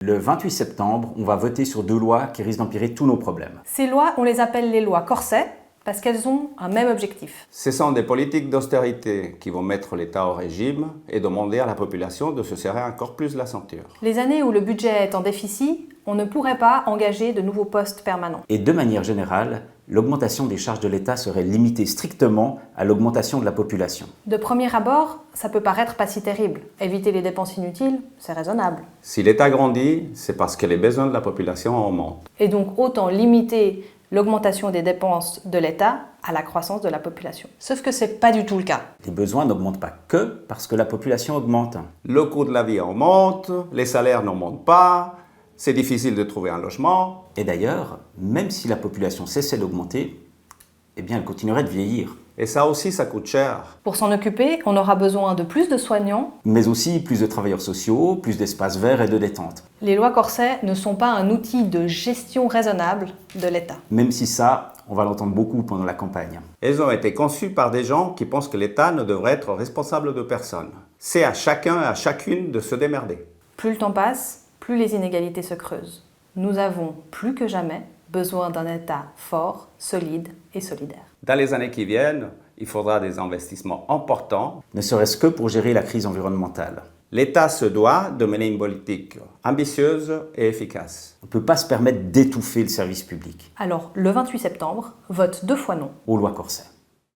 Le 28 septembre, on va voter sur 2 lois qui risquent d'empirer tous nos problèmes. Ces lois, on les appelle les lois Corset parce qu'elles ont un même objectif. Ce sont des politiques d'austérité qui vont mettre l'État au régime et demander à la population de se serrer encore plus la ceinture. Les années où le budget est en déficit, on ne pourrait pas engager de nouveaux postes permanents. Et de manière générale, l'augmentation des charges de l'État serait limitée strictement à l'augmentation de la population. De premier abord, ça peut paraître pas si terrible. Éviter les dépenses inutiles, c'est raisonnable. Si l'État grandit, c'est parce que les besoins de la population augmentent. Et donc autant limiter l'augmentation des dépenses de l'État à la croissance de la population. Sauf que c'est pas du tout le cas. Les besoins n'augmentent pas que parce que la population augmente. Le coût de la vie augmente, les salaires n'augmentent pas, c'est difficile de trouver un logement. Et d'ailleurs, même si la population cessait d'augmenter, eh bien elle continuerait de vieillir. Et ça aussi, ça coûte cher. Pour s'en occuper, on aura besoin de plus de soignants. Mais aussi plus de travailleurs sociaux, plus d'espaces verts et de détente. Les lois Corset ne sont pas un outil de gestion raisonnable de l'État. Même si ça, on va l'entendre beaucoup pendant la campagne. Elles ont été conçues par des gens qui pensent que l'État ne devrait être responsable de personne. C'est à chacun et à chacune de se démerder. Plus le temps passe, plus les inégalités se creusent. Nous avons plus que jamais besoin d'un État fort, solide et solidaire. Dans les années qui viennent, il faudra des investissements importants. Ne serait-ce que pour gérer la crise environnementale. L'État se doit de mener une politique ambitieuse et efficace. On ne peut pas se permettre d'étouffer le service public. Alors, le 28 septembre, vote 2 fois non. Aux lois Corset.